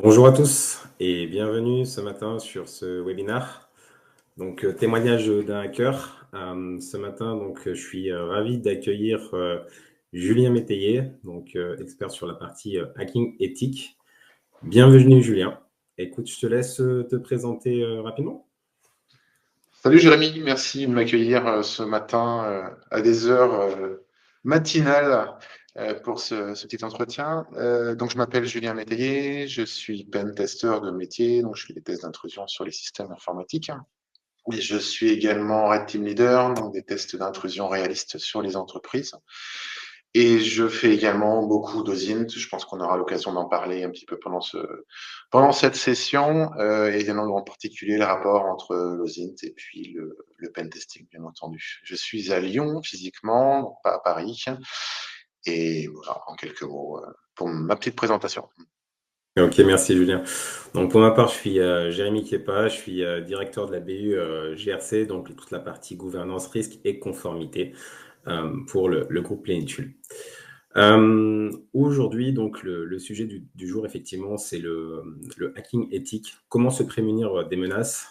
Bonjour à tous et bienvenue ce matin sur ce webinaire. Donc, témoignage d'un hacker. Ce matin, je suis ravi d'accueillir Julien Métayer, expert sur la partie hacking éthique. Bienvenue Julien. Écoute, je te laisse te présenter rapidement. Salut Jérémy, merci de m'accueillir ce matin à des heures matinales pour ce petit entretien. Donc je m'appelle Julien Métayer, je suis pen tester de métier, donc je fais des tests d'intrusion sur les systèmes informatiques. Et je suis également Red Team Leader, donc des tests d'intrusion réalistes sur les entreprises. Et je fais également beaucoup d'OSINT. Je pense qu'on aura l'occasion d'en parler un petit peu pendant cette session, et en particulier le rapport entre l'OSINT et puis le pen testing, bien entendu. Je suis à Lyon physiquement, donc pas à Paris. Et voilà, en quelques mots, pour ma petite présentation. Ok, merci Julien. Donc pour ma part, je suis Jérémy Kepa, je suis directeur de la BU GRC, donc toute la partie gouvernance, risque et conformité pour le groupe Plénitude. Aujourd'hui, donc le sujet du jour, effectivement, c'est le hacking éthique. Comment se prémunir des menaces?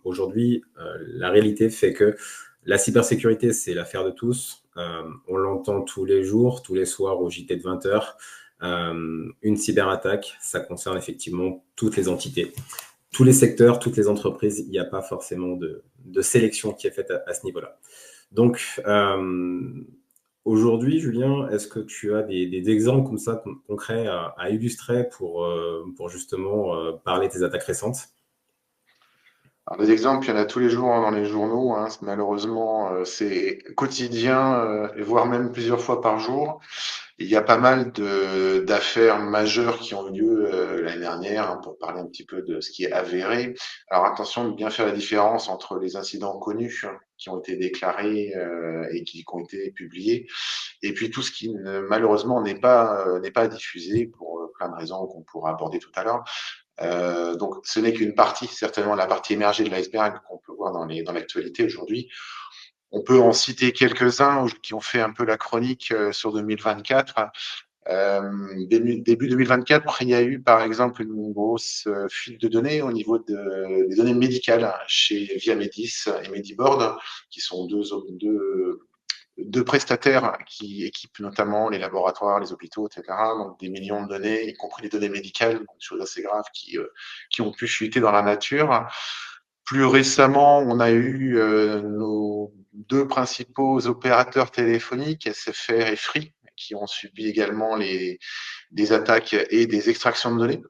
Aujourd'hui, la réalité fait que la cybersécurité, c'est l'affaire de tous. On l'entend tous les jours, tous les soirs au JT de 20h. Une cyberattaque, ça concerne effectivement toutes les entités, tous les secteurs, toutes les entreprises. Il n'y a pas forcément de sélection qui est faite à ce niveau-là. Donc, aujourd'hui, Julien, est-ce que tu as des exemples comme ça concrets à illustrer pour justement parler de tes attaques récentes? Alors, des exemples, il y en a tous les jours dans les journaux, hein. Malheureusement, c'est quotidien, et voire même plusieurs fois par jour. Il y a pas mal d'affaires majeures qui ont eu lieu l'année dernière, hein, pour parler un petit peu de ce qui est avéré. Alors attention de bien faire la différence entre les incidents connus, hein, qui ont été déclarés et qui ont été publiés, et puis tout ce qui malheureusement n'est pas diffusé pour plein de raisons qu'on pourra aborder tout à l'heure. Donc ce n'est qu'une partie, certainement la partie émergée de l'iceberg qu'on peut voir dans l'actualité aujourd'hui. On peut en citer quelques-uns qui ont fait un peu la chronique sur 2024. Début 2024, il y a eu par exemple une grosse fuite de données au niveau des données médicales chez Viamedis et Mediboard, qui sont deux prestataires qui équipent notamment les laboratoires, les hôpitaux, etc. Donc des millions de données, y compris les données médicales, donc des choses assez graves qui ont pu chuter dans la nature. Plus récemment, on a eu nos deux principaux opérateurs téléphoniques, SFR et Free, qui ont subi également des attaques et des extractions de données.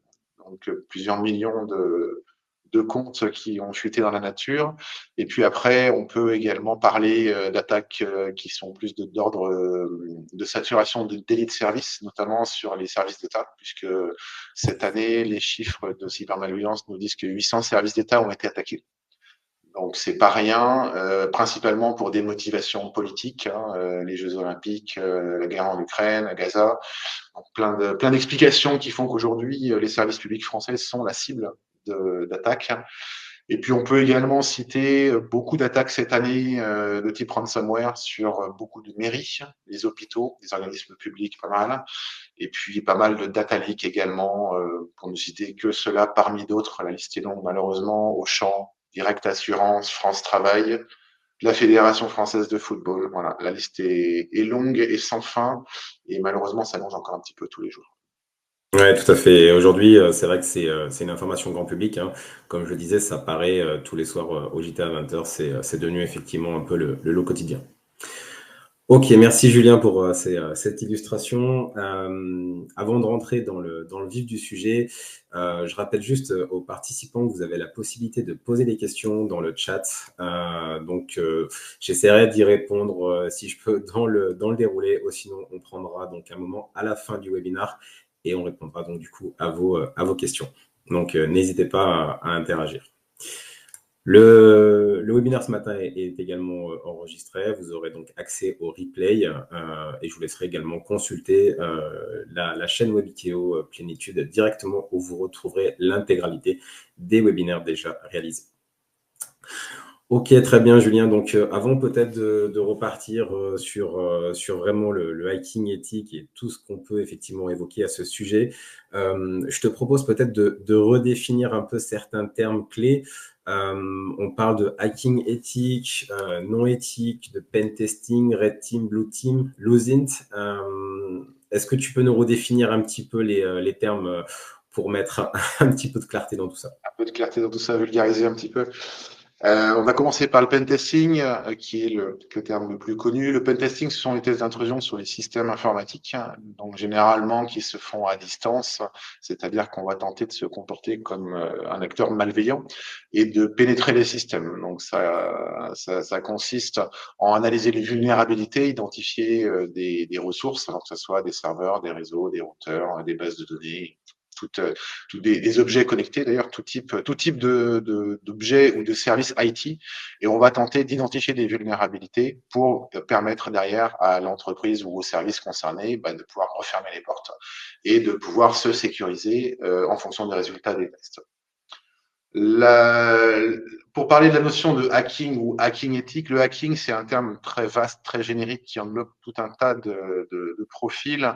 Donc plusieurs millions de comptes qui ont chuté dans la nature. Et puis après, on peut également parler d'attaques qui sont plus d'ordre de saturation de délits de service, notamment sur les services d'État, puisque cette année, les chiffres de cybermalveillance nous disent que 800 services d'État ont été attaqués. Donc c'est pas rien, principalement pour des motivations politiques, hein, les Jeux Olympiques, la guerre en Ukraine, à Gaza, donc plein d'explications qui font qu'aujourd'hui les services publics français sont la cible d'attaques. Et puis on peut également citer beaucoup d'attaques cette année de type ransomware sur beaucoup de mairies, les hôpitaux, les organismes publics, pas mal, et puis pas mal de data leaks également, pour ne citer que cela parmi d'autres. La liste est longue malheureusement. Auchan, Direct Assurance, France Travail, la Fédération française de football. Voilà, la liste est longue et sans fin, et malheureusement s'allonge encore un petit peu tous les jours. Ouais, tout à fait. Et aujourd'hui, c'est vrai que c'est une information grand public, hein. Comme je le disais, ça paraît tous les soirs au JT à 20h. C'est devenu effectivement un peu le lot quotidien. Ok, merci Julien pour cette illustration. Avant de rentrer dans le vif du sujet, je rappelle juste aux participants que vous avez la possibilité de poser des questions dans le chat. J'essaierai d'y répondre si je peux dans le déroulé, ou sinon on prendra donc un moment à la fin du webinaire et on répondra donc du coup à vos questions. Donc n'hésitez pas à interagir. Le webinaire ce matin est également enregistré. Vous aurez donc accès au replay et je vous laisserai également consulter la chaîne Webiteo Plénitude directement où vous retrouverez l'intégralité des webinaires déjà réalisés. Ok, très bien, Julien. Donc, avant peut-être de repartir sur vraiment le hacking éthique et tout ce qu'on peut effectivement évoquer à ce sujet, je te propose peut-être de redéfinir un peu certains termes clés. On parle de hacking éthique, non éthique, de pen testing, red team, blue team, losint. Est-ce que tu peux nous redéfinir un petit peu les termes pour mettre un petit peu de clarté dans tout ça? Un peu de clarté dans tout ça, vulgariser un petit peu. On va commencer par le pentesting, qui est le terme le plus connu. Le pentesting, ce sont les tests d'intrusion sur les systèmes informatiques, hein, donc généralement qui se font à distance, c'est-à-dire qu'on va tenter de se comporter comme un acteur malveillant et de pénétrer les systèmes. Donc ça consiste en analyser les vulnérabilités, identifier des ressources, alors que ce soit des serveurs, des réseaux, des routeurs, des bases de données, des objets connectés, d'ailleurs, tout type d'objets ou de services IT, et on va tenter d'identifier des vulnérabilités pour permettre derrière à l'entreprise ou au service concerné de pouvoir refermer les portes et de pouvoir se sécuriser en fonction des résultats des tests. La, pour parler de la notion de hacking ou hacking éthique, le hacking, c'est un terme très vaste, très générique qui englobe tout un tas de profils.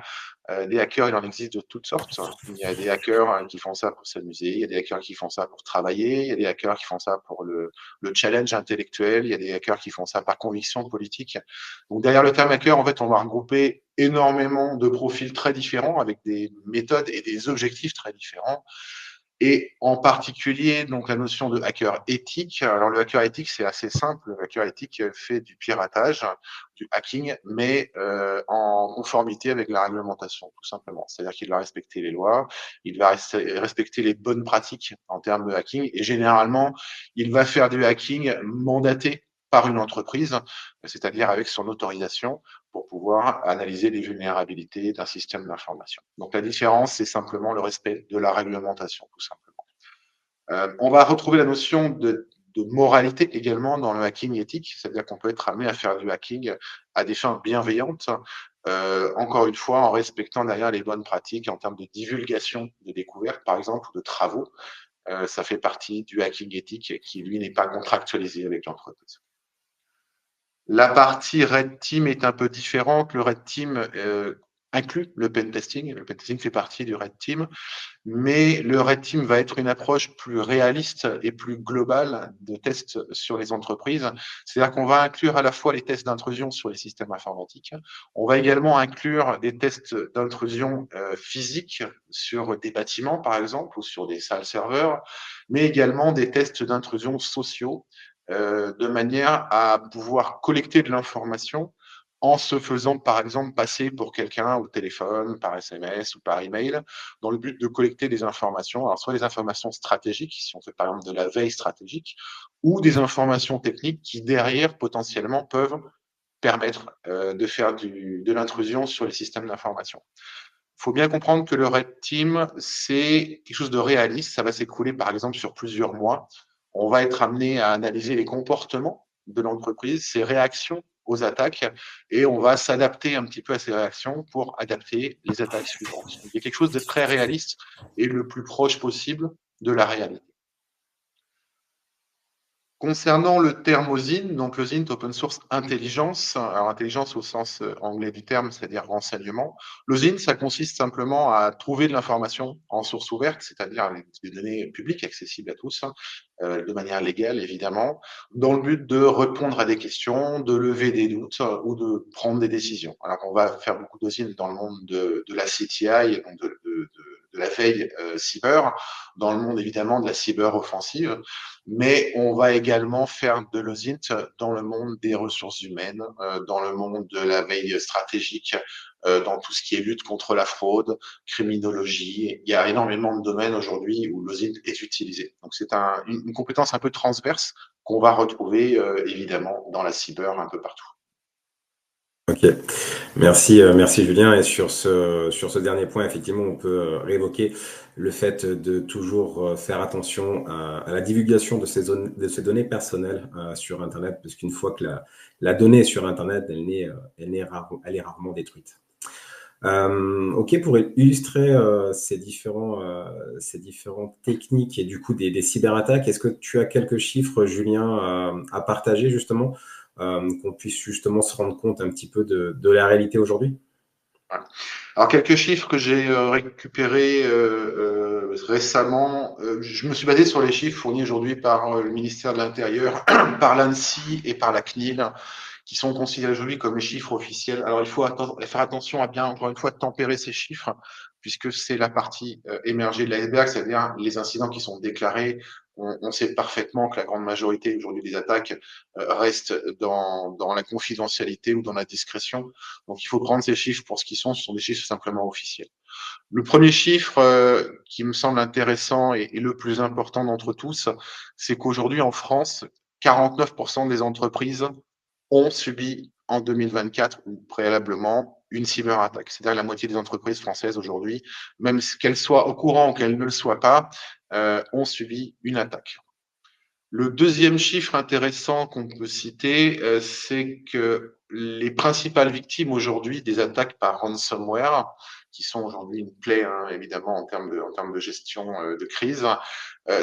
Des hackers, il en existe de toutes sortes. Il y a des hackers qui font ça pour s'amuser, il y a des hackers qui font ça pour travailler, il y a des hackers qui font ça pour le challenge intellectuel, il y a des hackers qui font ça par conviction politique. Donc derrière le terme hacker, en fait, on va regrouper énormément de profils très différents avec des méthodes et des objectifs très différents. Et en particulier, donc la notion de hacker éthique. Alors le hacker éthique, c'est assez simple. Le hacker éthique fait du piratage, du hacking, mais en conformité avec la réglementation, tout simplement. C'est-à-dire qu'il va respecter les lois, il va respecter les bonnes pratiques en termes de hacking, et généralement, il va faire du hacking mandaté par une entreprise, c'est-à-dire avec son autorisation pour pouvoir analyser les vulnérabilités d'un système d'information. Donc la différence, c'est simplement le respect de la réglementation, tout simplement. On va retrouver la notion de moralité également dans le hacking éthique, c'est-à-dire qu'on peut être amené à faire du hacking à des fins bienveillantes, encore une fois en respectant derrière les bonnes pratiques en termes de divulgation de découvertes, par exemple, ou de travaux. Ça fait partie du hacking éthique qui, lui, n'est pas contractualisé avec l'entreprise. La partie Red Team est un peu différente. Le Red Team inclut le pen testing. Le pen testing fait partie du Red Team, mais le Red Team va être une approche plus réaliste et plus globale de tests sur les entreprises. C'est-à-dire qu'on va inclure à la fois les tests d'intrusion sur les systèmes informatiques. On va également inclure des tests d'intrusion physiques sur des bâtiments, par exemple, ou sur des salles serveurs, mais également des tests d'intrusion sociaux de manière à pouvoir collecter de l'information en se faisant, par exemple, passer pour quelqu'un au téléphone, par SMS ou par email, dans le but de collecter des informations, alors soit des informations stratégiques, si on fait par exemple de la veille stratégique, ou des informations techniques qui, derrière, potentiellement, peuvent permettre de faire de l'intrusion sur les systèmes d'information. Il faut bien comprendre que le Red Team, c'est quelque chose de réaliste. Ça va s'écouler, par exemple, sur plusieurs mois. On va être amené à analyser les comportements de l'entreprise, ses réactions aux attaques, et on va s'adapter un petit peu à ces réactions pour adapter les attaques suivantes. Donc, il y a quelque chose de très réaliste et le plus proche possible de la réalité. Concernant le terme OSINT, donc l'OSINT, Open Source Intelligence, alors intelligence au sens anglais du terme, c'est-à-dire renseignement. L'OSINT, ça consiste simplement à trouver de l'information en source ouverte, c'est-à-dire des données publiques accessibles à tous, de manière légale évidemment, dans le but de répondre à des questions, de lever des doutes ou de prendre des décisions. Alors on va faire beaucoup d'OSINT dans le monde de la CTI, donc de la veille cyber, dans le monde évidemment de la cyber-offensive, mais on va également faire de l'OSINT dans le monde des ressources humaines, dans le monde de la veille stratégique, dans tout ce qui est lutte contre la fraude, criminologie. Il y a énormément de domaines aujourd'hui où l'OSINT est utilisé. Donc c'est une compétence un peu transverse qu'on va retrouver évidemment dans la cyber un peu partout. Ok, merci, merci Julien. Et sur ce dernier point, effectivement, on peut réévoquer le fait de toujours faire attention à la divulgation de ces données personnelles sur Internet, parce qu'une fois que la donnée est sur Internet, elle est rarement détruite. Ok, pour illustrer ces différentes techniques et du coup des cyberattaques, est-ce que tu as quelques chiffres, Julien, à partager justement, qu'on puisse justement se rendre compte un petit peu de la réalité aujourd'hui? Ouais. Alors, quelques chiffres que j'ai récupérés récemment. Je me suis basé sur les chiffres fournis aujourd'hui par le ministère de l'Intérieur, par l'ANSSI et par la CNIL, qui sont considérés aujourd'hui comme les chiffres officiels. Alors, il faut faire attention à bien, encore une fois, tempérer ces chiffres, puisque c'est la partie émergée de l'iceberg, c'est-à-dire les incidents qui sont déclarés. On sait parfaitement que la grande majorité aujourd'hui des attaques restent dans la confidentialité ou dans la discrétion. Donc, il faut prendre ces chiffres pour ce qu'ils sont. Ce sont des chiffres simplement officiels. Le premier chiffre qui me semble intéressant et le plus important d'entre tous, c'est qu'aujourd'hui en France, 49% des entreprises ont subi en 2024 ou préalablement une cyberattaque. C'est-à-dire la moitié des entreprises françaises aujourd'hui, même qu'elles soient au courant ou qu'elles ne le soient pas, ont subi une attaque. Le deuxième chiffre intéressant qu'on peut citer, c'est que les principales victimes aujourd'hui des attaques par ransomware, qui sont aujourd'hui une plaie, hein, évidemment, en termes de gestion de crise,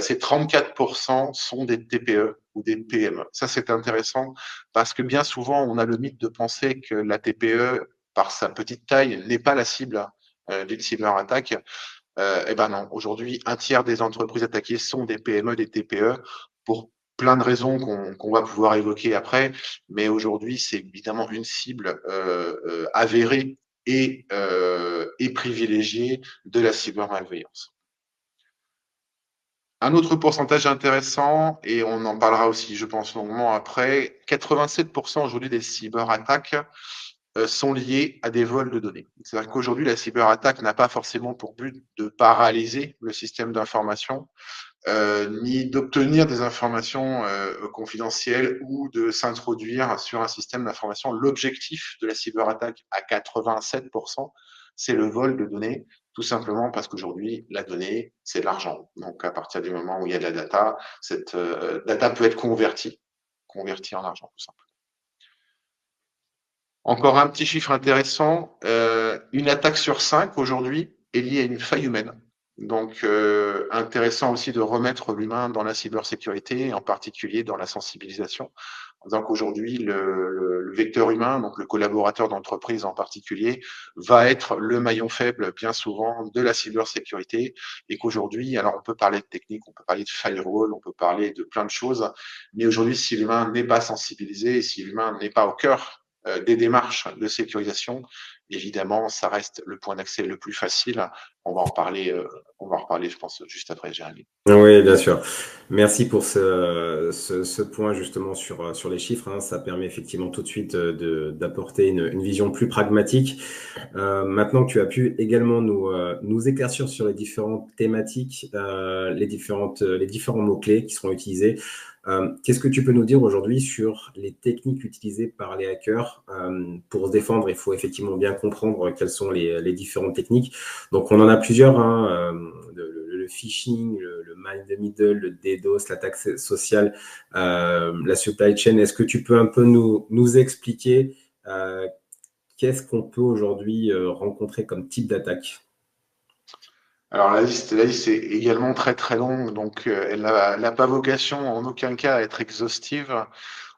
c'est 34% sont des TPE ou des PME. Ça, c'est intéressant parce que bien souvent, on a le mythe de penser que la TPE, par sa petite taille, n'est pas la cible d'une cyberattaque. Eh ben non, aujourd'hui, un tiers des entreprises attaquées sont des PME, des TPE, pour plein de raisons qu'on va pouvoir évoquer après. Mais aujourd'hui, c'est évidemment une cible avérée et privilégiée de la cybermalveillance. Un autre pourcentage intéressant, et on en parlera aussi, je pense, longuement après, 87% aujourd'hui des cyberattaques sont liées à des vols de données. C'est-à-dire qu'aujourd'hui, la cyberattaque n'a pas forcément pour but de paralyser le système d'information, ni d'obtenir des informations confidentielles ou de s'introduire sur un système d'information. L'objectif de la cyberattaque à 87%, c'est le vol de données, tout simplement parce qu'aujourd'hui, la donnée, c'est de l'argent. Donc, à partir du moment où il y a de la data, cette data peut être convertie en argent, tout simplement. Encore un petit chiffre intéressant, une attaque sur 5 aujourd'hui est liée à une faille humaine. Donc, intéressant aussi de remettre l'humain dans la cybersécurité, en particulier dans la sensibilisation. Donc aujourd'hui, le vecteur humain, donc le collaborateur d'entreprise en particulier, va être le maillon faible bien souvent de la cybersécurité, et qu'aujourd'hui, alors on peut parler de technique, on peut parler de firewall, on peut parler de plein de choses, mais aujourd'hui, si l'humain n'est pas sensibilisé, et si l'humain n'est pas au cœur des démarches de sécurisation, évidemment, ça reste le point d'accès le plus facile. On va en reparler, je pense, juste après, Jérémy. Oui, bien sûr. Merci pour ce point justement sur les chiffres, hein. Ça permet effectivement tout de suite d'apporter une vision plus pragmatique. Maintenant que tu as pu également nous éclaircir sur les différentes thématiques, les différents mots-clés qui seront utilisés, qu'est-ce que tu peux nous dire aujourd'hui sur les techniques utilisées par les hackers pour se défendre? Il faut effectivement bien comprendre quelles sont les différentes techniques. Donc, on en a plusieurs, hein, le phishing, le man in the middle, le DDoS, l'attaque sociale, la supply chain. Est-ce que tu peux un peu nous expliquer qu'est-ce qu'on peut aujourd'hui rencontrer comme type d'attaque? Alors la liste est également très très longue, donc elle n'a pas vocation en aucun cas à être exhaustive.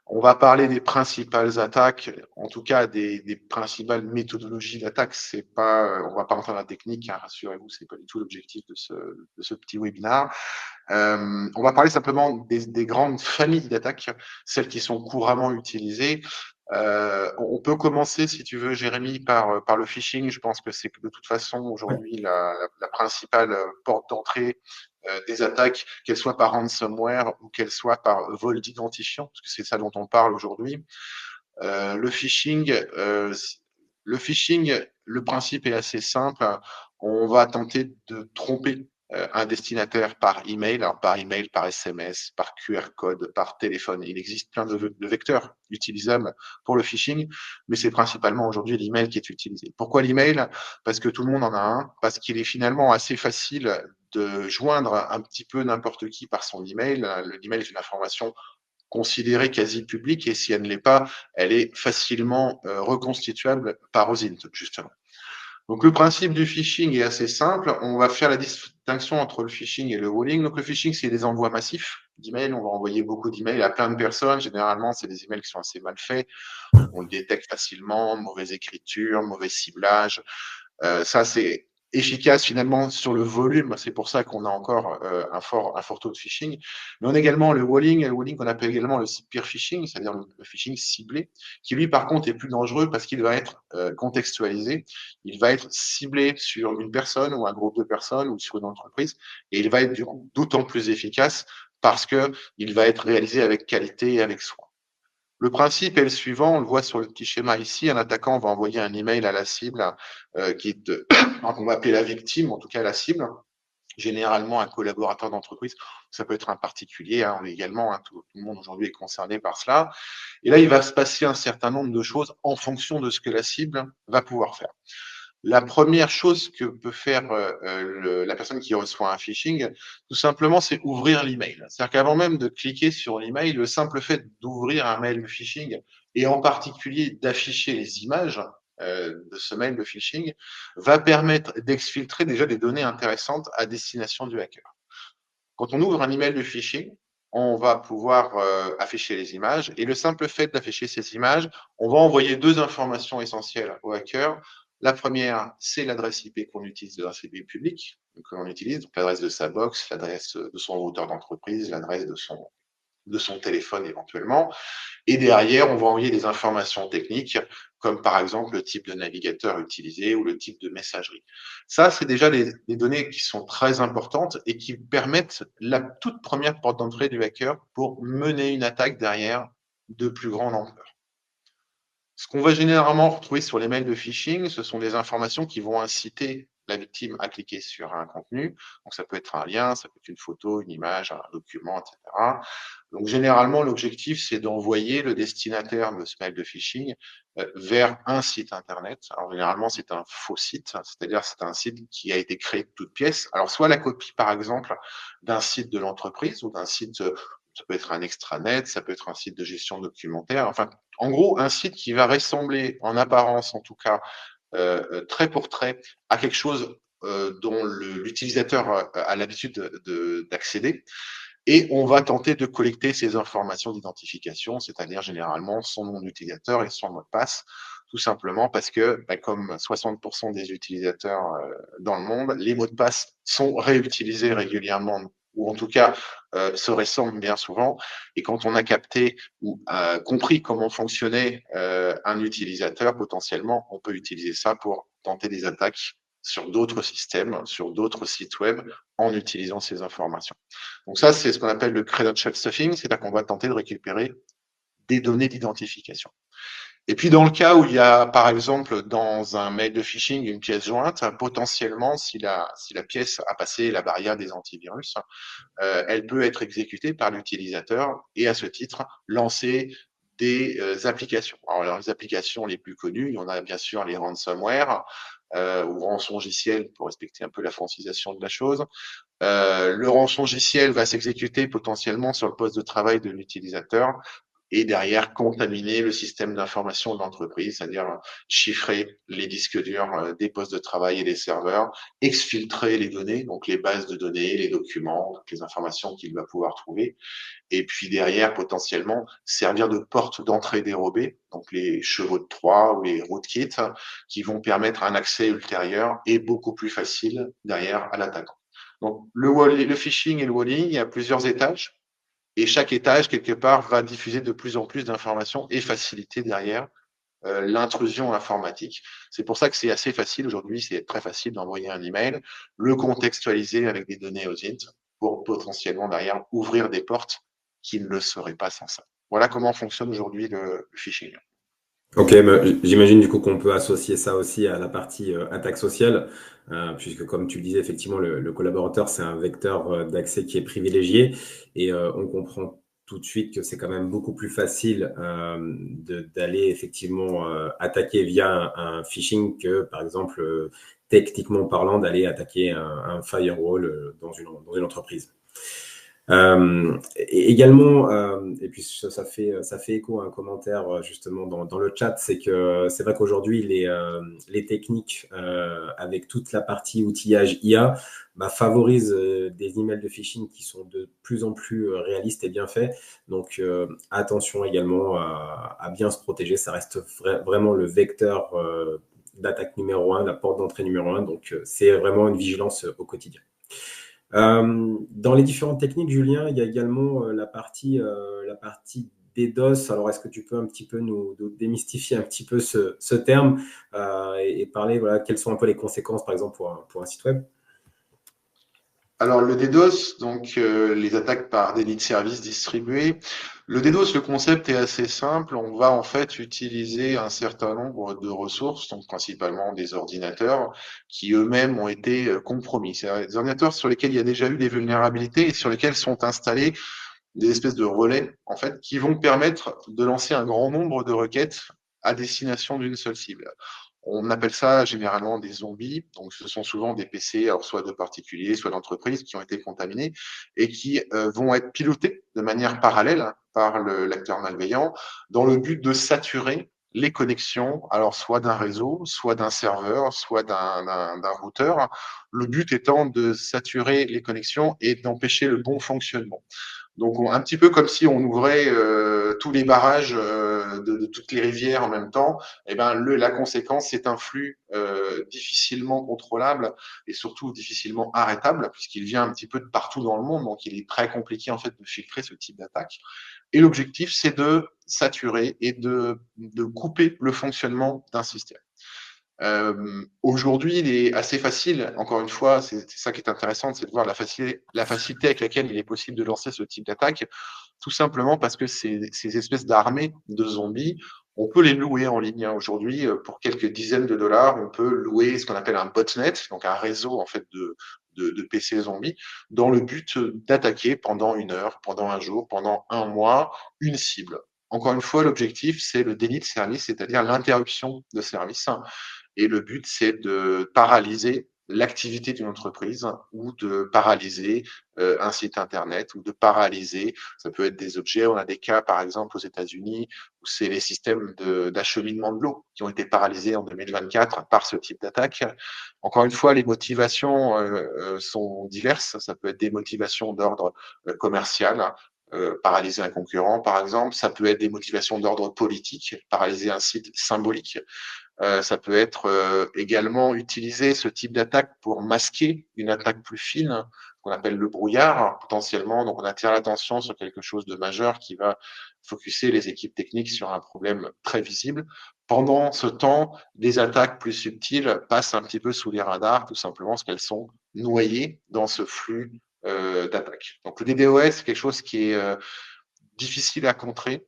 On va parler des principales attaques, en tout cas des principales méthodologies d'attaque. C'est pas, on va pas rentrer dans la technique, hein, rassurez-vous, c'est pas du tout l'objectif de ce petit webinaire. On va parler simplement des grandes familles d'attaques, celles qui sont couramment utilisées. On peut commencer, si tu veux, Jérémy, par le phishing. Je pense que c'est de toute façon Ouais. aujourd'hui la principale porte d'entrée des attaques, qu'elles soient par ransomware ou qu'elles soient par vol d'identifiant, parce que c'est ça dont on parle aujourd'hui. Euh, le phishing, euh, le phishing, le principe est assez simple. On va tenter de tromper un destinataire par email, alors par email, par SMS, par QR code, par téléphone. Il existe plein de vecteurs utilisables pour le phishing, mais c'est principalement aujourd'hui l'email qui est utilisé. Pourquoi l'email? Parce que tout le monde en a un, parce qu'il est finalement assez facile de joindre un petit peu n'importe qui par son email. L'email est une information considérée quasi publique, et si elle ne l'est pas, elle est facilement reconstituable par OSINT, justement. Donc, le principe du phishing est assez simple. On va faire la distinction entre le phishing et le walling. Donc, le phishing, c'est des envois massifs d'emails. On va envoyer beaucoup d'emails à plein de personnes. Généralement, c'est des emails qui sont assez mal faits. On le détecte facilement, mauvaise écriture, mauvais ciblage. Ça, c'est efficace finalement sur le volume. C'est pour ça qu'on a encore un fort taux de phishing. Mais on a également le walling qu'on appelle également le spear phishing, c'est-à-dire le phishing ciblé, qui lui, par contre, est plus dangereux parce qu'il va être contextualisé. Il va être ciblé sur une personne ou un groupe de personnes ou sur une entreprise, et il va être du coup d'autant plus efficace parce qu'il va être réalisé avec qualité et avec soin. Le principe est le suivant, on le voit sur le petit schéma ici, un attaquant va envoyer un email à la cible qu'on va appeler la victime, en tout cas la cible, généralement un collaborateur d'entreprise, ça peut être un particulier également, tout le monde aujourd'hui est concerné par cela. Et là, il va se passer un certain nombre de choses en fonction de ce que la cible va pouvoir faire. La première chose que peut faire la personne qui reçoit un phishing, tout simplement, c'est ouvrir l'email. C'est-à-dire qu'avant même de cliquer sur l'email, le simple fait d'ouvrir un mail de phishing et en particulier d'afficher les images de ce mail de phishing va permettre d'exfiltrer déjà des données intéressantes à destination du hacker. Quand on ouvre un email de phishing, on va pouvoir afficher les images et le simple fait d'afficher ces images, on va envoyer deux informations essentielles au hacker. La première, c'est l'adresse IP qu'on utilise, l'adresse IP publique que l'on utilise, donc l'adresse de sa box, l'adresse de son routeur d'entreprise, l'adresse de son téléphone éventuellement. Et derrière, on va envoyer des informations techniques, comme par exemple le type de navigateur utilisé ou le type de messagerie. Ça, c'est déjà des données qui sont très importantes et qui permettent la toute première porte d'entrée du hacker pour mener une attaque derrière de plus grande ampleur. Ce qu'on va généralement retrouver sur les mails de phishing, ce sont des informations qui vont inciter la victime à cliquer sur un contenu. Donc, ça peut être un lien, ça peut être une photo, une image, un document, etc. Donc, généralement, l'objectif, c'est d'envoyer le destinataire de ce mail de phishing vers un site Internet. Alors, généralement, c'est un faux site, c'est-à-dire c'est un site qui a été créé de toutes pièces. Alors, soit la copie, par exemple, d'un site de l'entreprise ou d'un site, ça peut être un extranet, ça peut être un site de gestion documentaire. Enfin, en gros, un site qui va ressembler, en apparence en tout cas, trait pour trait, à quelque chose dont l'utilisateur a l'habitude d'accéder. Et on va tenter de collecter ces informations d'identification, c'est-à-dire généralement son nom d'utilisateur et son mot de passe, tout simplement parce que, comme 60% des utilisateurs dans le monde, les mots de passe sont réutilisés régulièrement, ou en tout cas se ressemblent bien souvent. Et quand on a capté ou compris comment fonctionnait un utilisateur, potentiellement, on peut utiliser ça pour tenter des attaques sur d'autres systèmes, sur d'autres sites web, en utilisant ces informations. Donc ça, c'est ce qu'on appelle le credential stuffing, c'est-à-dire qu'on va tenter de récupérer des données d'identification. Et puis, dans le cas où il y a, par exemple, dans un mail de phishing, une pièce jointe, potentiellement, si la pièce a passé la barrière des antivirus, elle peut être exécutée par l'utilisateur et, à ce titre, lancer des applications. Alors, les applications les plus connues, il y en a bien sûr les ransomware ou rançongiciel pour respecter un peu la francisation de la chose. Le rançongiciel va s'exécuter potentiellement sur le poste de travail de l'utilisateur et derrière contaminer le système d'information de l'entreprise, c'est-à-dire chiffrer les disques durs des postes de travail et des serveurs, exfiltrer les données, donc les bases de données, les documents, toutes les informations qu'il va pouvoir trouver, et puis derrière potentiellement servir de porte d'entrée dérobée, donc les chevaux de Troie ou les rootkits, qui vont permettre un accès ultérieur et beaucoup plus facile derrière à l'attaquant. Donc le phishing et le walling, il y a plusieurs étages. Et chaque étage, quelque part, va diffuser de plus en plus d'informations et faciliter derrière l'intrusion informatique. C'est pour ça que c'est assez facile aujourd'hui, c'est très facile d'envoyer un email, le contextualiser avec des données OSINT pour potentiellement derrière ouvrir des portes qui ne le seraient pas sans ça. Voilà comment fonctionne aujourd'hui le phishing. Ok, j'imagine du coup qu'on peut associer ça aussi à la partie attaque sociale, puisque comme tu le disais, effectivement, le collaborateur, c'est un vecteur d'accès qui est privilégié et on comprend tout de suite que c'est quand même beaucoup plus facile d'aller effectivement attaquer via un phishing que, par exemple, techniquement parlant, d'aller attaquer un firewall dans une entreprise. Également, et puis ça fait écho à un commentaire justement dans le chat, c'est que c'est vrai qu'aujourd'hui les techniques avec toute la partie outillage IA favorisent des emails de phishing qui sont de plus en plus réalistes et bien faits. Donc attention également à bien se protéger, ça reste vraiment le vecteur d'attaque numéro un, la porte d'entrée numéro un. Donc c'est vraiment une vigilance au quotidien. Dans les différentes techniques, Julien, il y a également la partie DDoS. Alors, est-ce que tu peux un petit peu nous démystifier un petit peu ce terme et parler, voilà, quelles sont un peu les conséquences, par exemple, pour un site web? Alors le DDoS, donc les attaques par déni de service distribué. Le DDoS, le concept est assez simple. On va en fait utiliser un certain nombre de ressources, donc principalement des ordinateurs, qui eux-mêmes ont été compromis. C'est des ordinateurs sur lesquels il y a déjà eu des vulnérabilités et sur lesquels sont installés des espèces de relais, en fait, qui vont permettre de lancer un grand nombre de requêtes à destination d'une seule cible. On appelle ça généralement des zombies. Donc, ce sont souvent des PC, alors soit de particuliers, soit d'entreprises, qui ont été contaminés et qui vont être pilotés de manière parallèle par l'acteur malveillant dans le but de saturer les connexions, alors soit d'un réseau, soit d'un serveur, soit d'un routeur. Le but étant de saturer les connexions et d'empêcher le bon fonctionnement. Donc, un petit peu comme si on ouvrait tous les barrages de toutes les rivières en même temps. Eh ben, la conséquence, c'est un flux difficilement contrôlable et surtout difficilement arrêtable, puisqu'il vient un petit peu de partout dans le monde. Donc, il est très compliqué en fait de filtrer ce type d'attaque. Et l'objectif, c'est de saturer et de couper le fonctionnement d'un système. Aujourd'hui, il est assez facile, encore une fois, c'est ça qui est intéressant, c'est de voir la facilité avec laquelle il est possible de lancer ce type d'attaque, tout simplement parce que ces espèces d'armées de zombies, on peut les louer en ligne. Aujourd'hui, pour quelques dizaines de dollars, on peut louer ce qu'on appelle un botnet, donc un réseau en fait de PC zombies, dans le but d'attaquer pendant une heure, pendant un jour, pendant un mois, une cible. Encore une fois, l'objectif, c'est le déni de service, c'est-à-dire l'interruption de service. Et le but, c'est de paralyser l'activité d'une entreprise ou de paralyser un site internet ou de paralyser, ça peut être des objets. On a des cas, par exemple, aux États-Unis, où c'est les systèmes d'acheminement de l'eau qui ont été paralysés en 2024 par ce type d'attaque. Encore une fois, les motivations sont diverses. Ça peut être des motivations d'ordre commercial, paralyser un concurrent, par exemple. Ça peut être des motivations d'ordre politique, paralyser un site symbolique. Ça peut être également utilisé, ce type d'attaque, pour masquer une attaque plus fine, qu'on appelle le brouillard, potentiellement. Donc, on attire l'attention sur quelque chose de majeur qui va focuser les équipes techniques sur un problème très visible. Pendant ce temps, les attaques plus subtiles passent un petit peu sous les radars, tout simplement parce qu'elles sont noyées dans ce flux d'attaques. Donc, le DDoS, c'est quelque chose qui est difficile à contrer.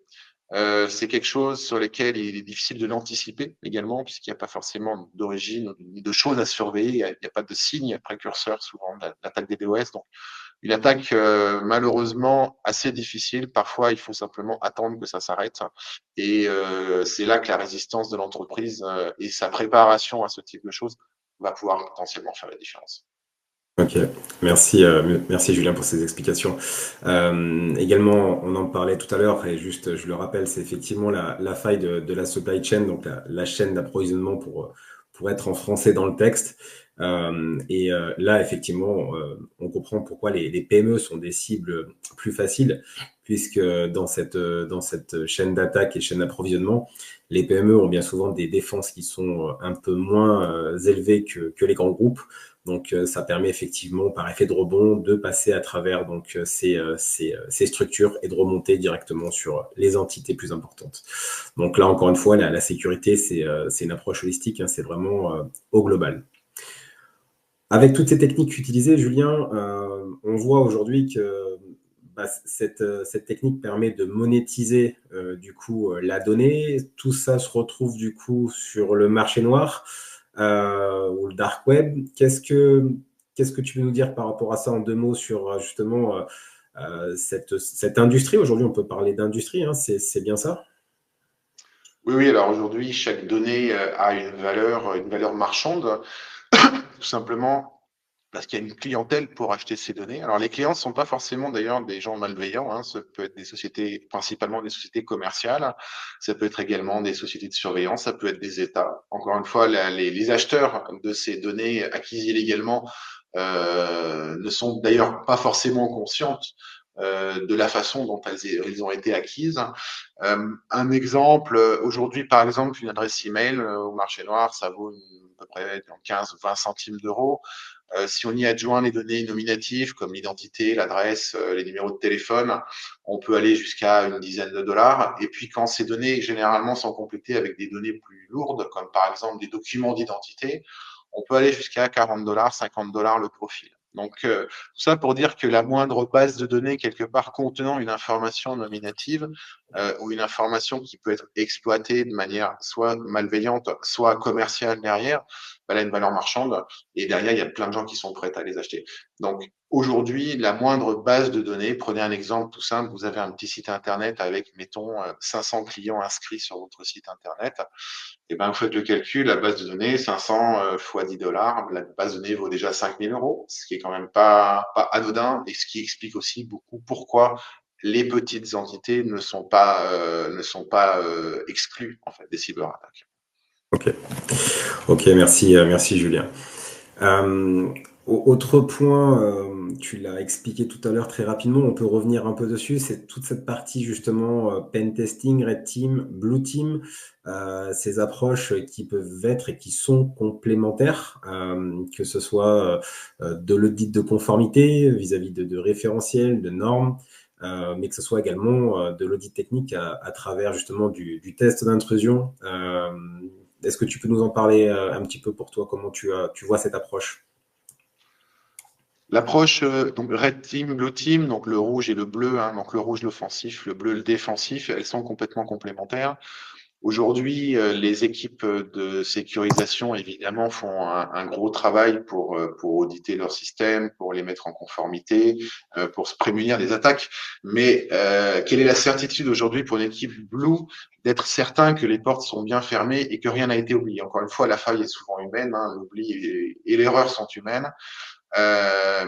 C'est quelque chose sur lequel il est difficile de l'anticiper également, puisqu'il n'y a pas forcément d'origine ni de choses à surveiller. Il n'y a pas de signe précurseur souvent de l'attaque des DOS. Donc, une attaque malheureusement assez difficile. Parfois, il faut simplement attendre que ça s'arrête. Et c'est là que la résistance de l'entreprise et sa préparation à ce type de choses va pouvoir potentiellement faire la différence. Ok, merci Julien pour ces explications. Également, on en parlait tout à l'heure et juste, je le rappelle, c'est effectivement la faille de la supply chain, donc la chaîne d'approvisionnement pour être en français dans le texte. Là, effectivement, on comprend pourquoi les PME sont des cibles plus faciles, puisque dans cette chaîne d'attaque et chaîne d'approvisionnement, les PME ont bien souvent des défenses qui sont un peu moins élevées que les grands groupes. Donc, ça permet effectivement, par effet de rebond, de passer à travers donc ces structures et de remonter directement sur les entités plus importantes. Donc là, encore une fois, la sécurité, c'est une approche holistique, hein, c'est vraiment au global. Avec toutes ces techniques utilisées, Julien, on voit aujourd'hui que cette technique permet de monétiser du coup la donnée. Tout ça se retrouve du coup sur le marché noir ou le dark web. Qu'est-ce que tu veux nous dire par rapport à ça en deux mots sur justement cette industrie? Aujourd'hui, on peut parler d'industrie, hein, c'est bien ça? Oui, oui, alors aujourd'hui, chaque donnée a une valeur marchande, tout simplement parce qu'il y a une clientèle pour acheter ces données. Alors, les clients ne sont pas forcément d'ailleurs des gens malveillants, hein. Ça peut être des sociétés, principalement des sociétés commerciales. Ça peut être également des sociétés de surveillance. Ça peut être des États. Encore une fois, les acheteurs de ces données acquises illégalement ne sont d'ailleurs pas forcément conscientes de la façon dont elles ont été acquises. Un exemple, aujourd'hui, par exemple, une adresse email au marché noir, ça vaut à peu près 15-20 centimes d'euros. Si on y adjoint les données nominatives comme l'identité, l'adresse, les numéros de téléphone, on peut aller jusqu'à une dizaine de dollars. Et puis quand ces données généralement sont complétées avec des données plus lourdes, comme par exemple des documents d'identité, on peut aller jusqu'à 40 dollars, 50 dollars le profil. Donc, tout ça pour dire que la moindre base de données, quelque part, contenant une information nominative ou une information qui peut être exploitée de manière soit malveillante, soit commerciale derrière, elle a une valeur marchande et derrière, il y a plein de gens qui sont prêts à les acheter. Donc, aujourd'hui, la moindre base de données, prenez un exemple tout simple, vous avez un petit site Internet avec, mettons, 500 clients inscrits sur votre site Internet. Et ben, vous faites le calcul, la base de données, 500 fois 10 dollars, la base de données vaut déjà 5 000 euros, ce qui est quand même pas anodin et ce qui explique aussi beaucoup pourquoi les petites entités ne sont pas exclues en fait des cyberattaques. Ok, ok, merci, merci Julien. Autre point, tu l'as expliqué tout à l'heure très rapidement, on peut revenir un peu dessus, c'est toute cette partie justement pen testing, red team, blue team, ces approches qui peuvent être et qui sont complémentaires, que ce soit de l'audit de conformité vis-à-vis de référentiels, de normes, mais que ce soit également de l'audit technique à travers justement du test d'intrusion. Est-ce que tu peux nous en parler un petit peu pour toi, comment tu vois cette approche? L'approche, donc Red Team, Blue Team, donc le rouge et le bleu, hein, donc le rouge l'offensif, le bleu le défensif, elles sont complètement complémentaires. Aujourd'hui, les équipes de sécurisation, évidemment, font un gros travail pour auditer leur système, pour les mettre en conformité, pour se prémunir des attaques. Mais quelle est la certitude aujourd'hui pour une équipe Blue d'être certain que les portes sont bien fermées et que rien n'a été oublié? Encore une fois, la faille est souvent humaine, hein, l'oubli et l'erreur sont humaines. Euh,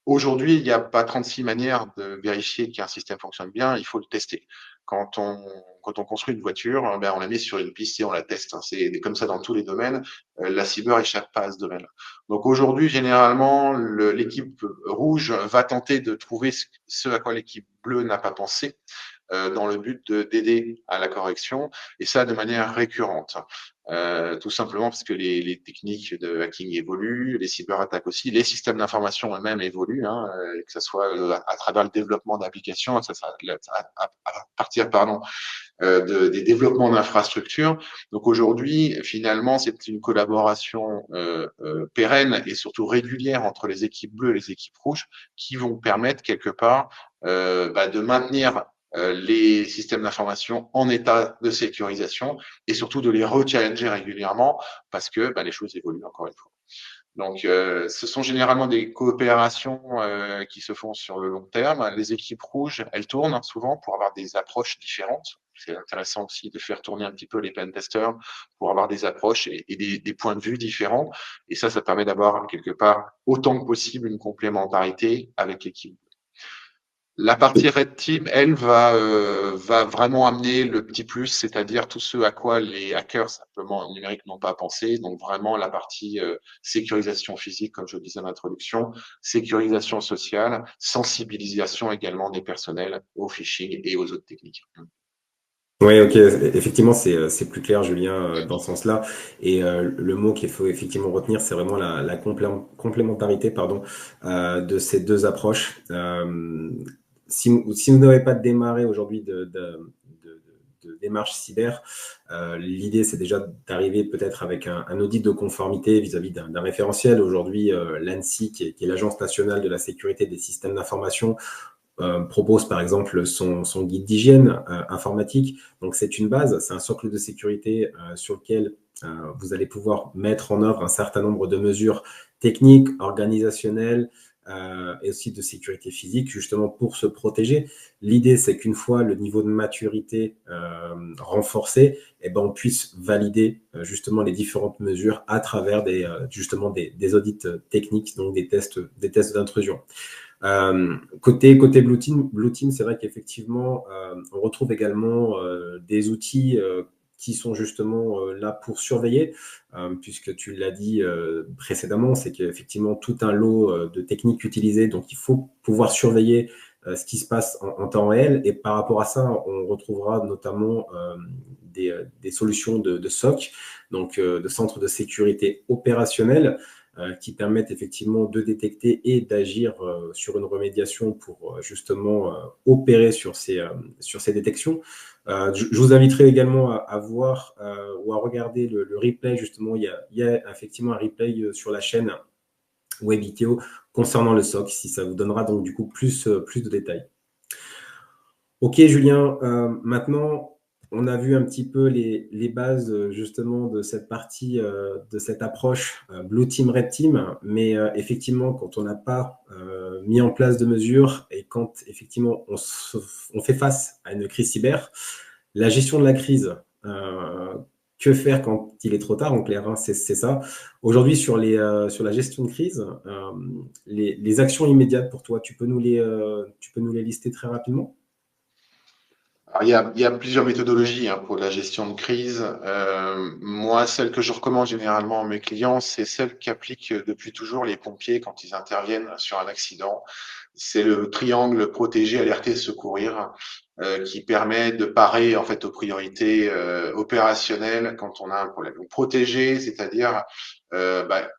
Aujourd'hui, il n'y a pas 36 manières de vérifier qu'un système fonctionne bien, il faut le tester. Quand on construit une voiture, ben on la met sur une piste et on la teste. C'est comme ça dans tous les domaines. La cyber échappe pas à ce domaine. Donc aujourd'hui, généralement, l'équipe rouge va tenter de trouver ce à quoi l'équipe bleue n'a pas pensé dans le but d'aider à la correction, et ça de manière récurrente. Tout simplement parce que les techniques de hacking évoluent, les cyberattaques aussi, les systèmes d'information eux-mêmes évoluent, hein, que ce soit à travers le développement d'applications, à partir des développements d'infrastructures. Donc aujourd'hui, finalement, c'est une collaboration pérenne et surtout régulière entre les équipes bleues et les équipes rouges qui vont permettre quelque part de maintenir les systèmes d'information en état de sécurisation et surtout de les rechallenger régulièrement parce que les choses évoluent encore une fois. Donc, ce sont généralement des coopérations qui se font sur le long terme. Les équipes rouges, elles tournent souvent pour avoir des approches différentes. C'est intéressant aussi de faire tourner un petit peu les pentesters pour avoir des approches et des points de vue différents. Et ça permet d'avoir quelque part autant que possible une complémentarité avec l'équipe. La partie Red Team, elle, va vraiment amener le petit plus, c'est-à-dire tout ce à quoi les hackers simplement numériques n'ont pas pensé. Donc vraiment la partie sécurisation physique, comme je le disais en introduction, sécurisation sociale, sensibilisation également des personnels au phishing et aux autres techniques. Oui, ok, effectivement, c'est plus clair, Julien, dans ce sens-là. Et le mot qu'il faut effectivement retenir, c'est vraiment la complémentarité, pardon, de ces deux approches. Si vous n'avez pas démarré aujourd'hui de démarche cyber, l'idée, c'est déjà d'arriver peut-être avec un audit de conformité vis-à-vis d'un référentiel. Aujourd'hui, l'ANSSI, qui est l'Agence nationale de la sécurité des systèmes d'information, propose par exemple son guide d'hygiène informatique. Donc c'est une base, c'est un socle de sécurité sur lequel vous allez pouvoir mettre en œuvre un certain nombre de mesures techniques, organisationnelles, et aussi de sécurité physique, justement pour se protéger. L'idée, c'est qu'une fois le niveau de maturité renforcé, eh ben, on puisse valider justement les différentes mesures à travers justement des audits techniques, donc des tests d'intrusion. Côté Blue Team, c'est vrai qu'effectivement, on retrouve également des outils qui sont justement là pour surveiller, puisque tu l'as dit précédemment, c'est qu'effectivement tout un lot de techniques utilisées, donc il faut pouvoir surveiller ce qui se passe en temps réel. Et par rapport à ça, on retrouvera notamment des solutions de SOC, donc de centres de sécurité opérationnels, qui permettent effectivement de détecter et d'agir sur une remédiation pour justement opérer sur ces détections. Je vous inviterai également à voir ou à regarder le replay. Justement, il y a effectivement un replay sur la chaîne Webiteo concernant le SOC, si ça vous donnera donc du coup plus de détails. Ok Julien, maintenant on a vu un petit peu les bases justement de cette partie, de cette approche Blue Team, Red Team, mais effectivement quand on n'a pas mis en place de mesures et quand effectivement on fait face à une crise cyber, la gestion de la crise, que faire quand il est trop tard, en clair, hein, c'est ça. Aujourd'hui, sur la gestion de crise, les actions immédiates pour toi, tu peux nous les lister très rapidement? Alors, il y a plusieurs méthodologies pour la gestion de crise. Moi, celle que je recommande généralement à mes clients, c'est celle qu'appliquent depuis toujours les pompiers quand ils interviennent sur un accident. C'est le triangle protéger, alerter, secourir, qui permet de parer en fait aux priorités opérationnelles quand on a un problème. Donc, protéger, c'est-à-dire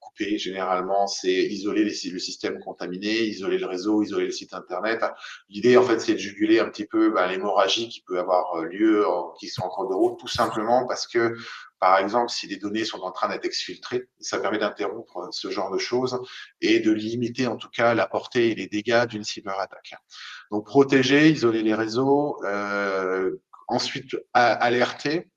couper. Généralement, c'est isoler le système contaminé, isoler le réseau, isoler le site internet. L'idée, en fait, c'est de juguler un petit peu l'hémorragie qui peut avoir lieu, qui sont en cours de route, tout simplement parce que, par exemple, si des données sont en train d'être exfiltrées, ça permet d'interrompre ce genre de choses et de limiter en tout cas la portée et les dégâts d'une cyberattaque. Donc, protéger, isoler les réseaux, ensuite alerter.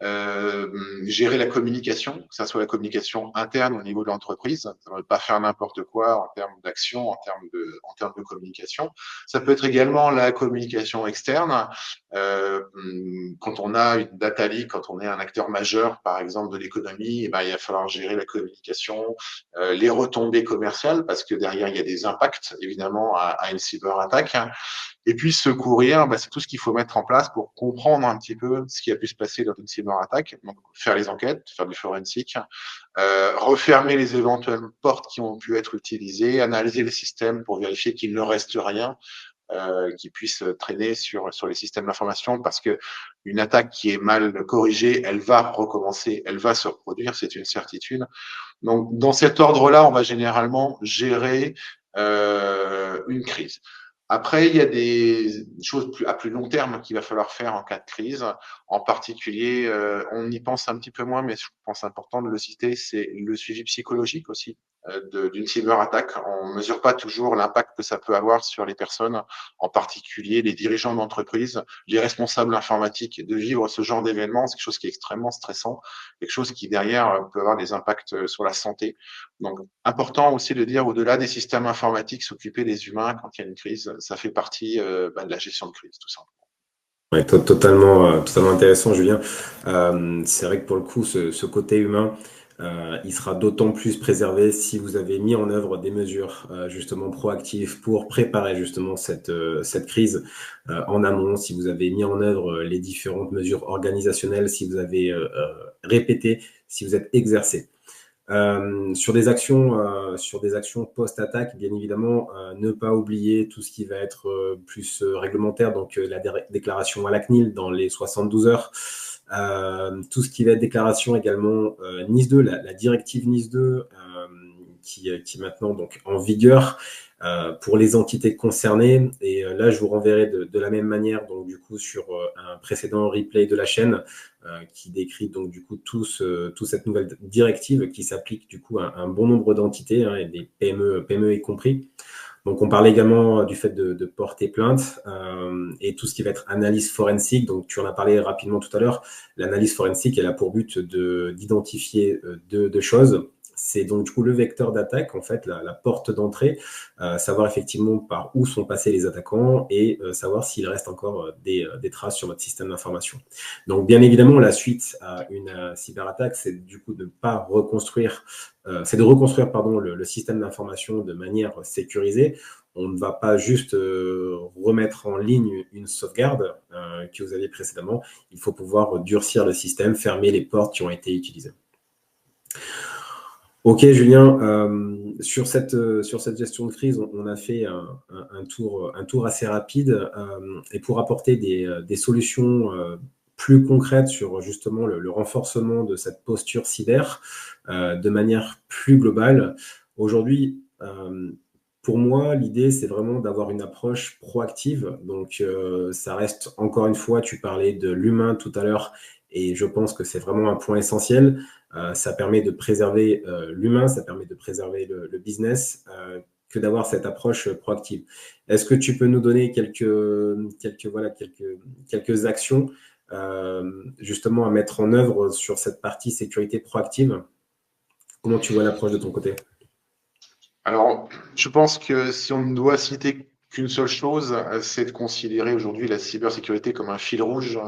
Gérer la communication, que ça soit la communication interne au niveau de l'entreprise, ça ne veut pas faire n'importe quoi en termes d'action, en termes de communication. Ça peut être également la communication externe. Quand on a une data leak, quand on est un acteur majeur, par exemple, de l'économie, il va falloir gérer la communication, les retombées commerciales, parce que derrière, il y a des impacts, évidemment, à une cyberattaque. Et puis secourir, c'est tout ce qu'il faut mettre en place pour comprendre un petit peu ce qui a pu se passer dans une cyberattaque. Donc, faire les enquêtes, faire du forensic, refermer les éventuelles portes qui ont pu être utilisées, analyser les systèmes pour vérifier qu'il ne reste rien qui puisse traîner sur les systèmes d'information, parce que une attaque qui est mal corrigée, elle va recommencer, elle va se reproduire, c'est une certitude. Donc, dans cet ordre-là, on va généralement gérer une crise. Après, il y a des choses à plus long terme qu'il va falloir faire en cas de crise. En particulier, on y pense un petit peu moins, mais je pense important de le citer, c'est le suivi psychologique aussi d'une cyberattaque. On ne mesure pas toujours l'impact que ça peut avoir sur les personnes, en particulier les dirigeants d'entreprise, les responsables informatiques. De vivre ce genre d'événement, c'est quelque chose qui est extrêmement stressant, quelque chose qui derrière peut avoir des impacts sur la santé. Donc, important aussi de dire, au-delà des systèmes informatiques, s'occuper des humains quand il y a une crise, ça fait partie de la gestion de crise, tout simplement. Ouais, totalement intéressant, Julien. C'est vrai que pour le coup, ce côté humain, il sera d'autant plus préservé si vous avez mis en œuvre des mesures justement proactives pour préparer justement cette crise en amont, si vous avez mis en œuvre les différentes mesures organisationnelles, si vous avez répété, si vous êtes exercé. Sur des actions post-attaque, bien évidemment, ne pas oublier tout ce qui va être plus réglementaire, donc la déclaration à la CNIL dans les 72 heures, tout ce qui va être déclaration également NIS 2, la directive NIS 2 qui est maintenant donc en vigueur pour les entités concernées. Et là, je vous renverrai de la même manière, donc du coup, sur un précédent replay de la chaîne qui décrit donc du coup toute cette nouvelle directive qui s'applique du coup à un bon nombre d'entités et des PME y compris. Donc, on parlait également du fait de porter plainte et tout ce qui va être analyse forensique. Donc, tu en as parlé rapidement tout à l'heure. L'analyse forensique, elle a pour but d'identifier deux choses. c'est donc du coup le vecteur d'attaque, en fait, la porte d'entrée, savoir effectivement par où sont passés les attaquants et savoir s'il reste encore des traces sur votre système d'information. Donc, bien évidemment, la suite à une cyberattaque, c'est du coup de ne pas reconstruire, c'est de reconstruire pardon, le système d'information de manière sécurisée. On ne va pas juste remettre en ligne une sauvegarde que vous aviez précédemment. Il faut pouvoir durcir le système, fermer les portes qui ont été utilisées. Ok, Julien, sur cette gestion de crise, on a fait un tour assez rapide et pour apporter des solutions plus concrètes sur justement le renforcement de cette posture cyber de manière plus globale. Aujourd'hui, pour moi, l'idée, c'est vraiment d'avoir une approche proactive. Donc, ça reste, encore une fois, tu parlais de l'humain tout à l'heure et je pense que c'est vraiment un point essentiel. Ça permet de préserver l'humain, ça permet de préserver le business, que d'avoir cette approche proactive. Est-ce que tu peux nous donner quelques actions justement à mettre en œuvre sur cette partie sécurité proactive? Comment tu vois l'approche de ton côté? Alors, je pense que si on ne doit citer qu'une seule chose, c'est de considérer aujourd'hui la cybersécurité comme un fil rouge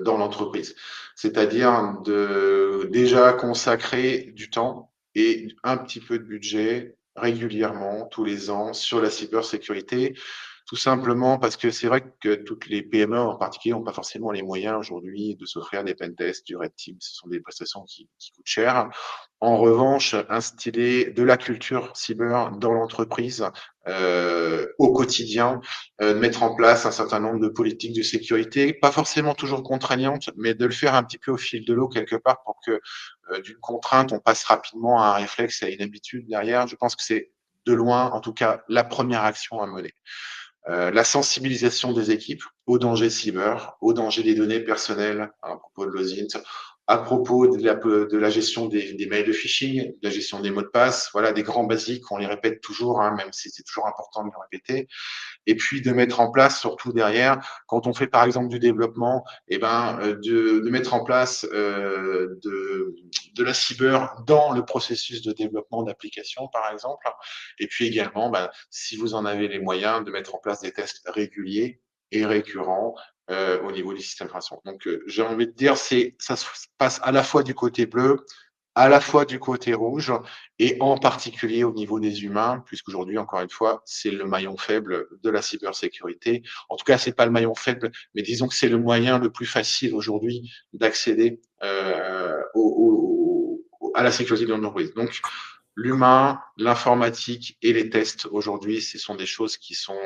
dans l'entreprise. C'est-à-dire de déjà consacrer du temps et un petit peu de budget régulièrement, tous les ans, sur la cybersécurité. Tout simplement parce que c'est vrai que toutes les PME en particulier n'ont pas forcément les moyens aujourd'hui de s'offrir des pentests, du red team. Ce sont des prestations qui coûtent cher. En revanche, instiller de la culture cyber dans l'entreprise au quotidien, mettre en place un certain nombre de politiques de sécurité, pas forcément toujours contraignantes, mais de le faire un petit peu au fil de l'eau quelque part pour que d'une contrainte, on passe rapidement à un réflexe, à une habitude derrière. Je pense que c'est de loin, en tout cas, la première action à mener. La sensibilisation des équipes aux dangers cyber, aux dangers des données personnelles à propos de l'OSINT, à propos de la gestion des mails de phishing, de la gestion des mots de passe, voilà des grands basiques, on les répète toujours, hein, même si c'est toujours important de le répéter. Et puis de mettre en place, surtout derrière, quand on fait par exemple du développement, eh ben, de mettre en place de la cyber dans le processus de développement d'applications, par exemple. Et puis également, ben, si vous en avez les moyens, de mettre en place des tests réguliers et récurrents au niveau des systèmes d'information. Donc, j'ai envie de dire, ça se passe à la fois du côté bleu, à la fois du côté rouge et en particulier au niveau des humains, puisqu'aujourd'hui, encore une fois, c'est le maillon faible de la cybersécurité. En tout cas, c'est pas le maillon faible, mais disons que c'est le moyen le plus facile aujourd'hui d'accéder à la sécurité de l'entreprise. Donc, l'humain, l'informatique et les tests, aujourd'hui, ce sont des choses qui sont,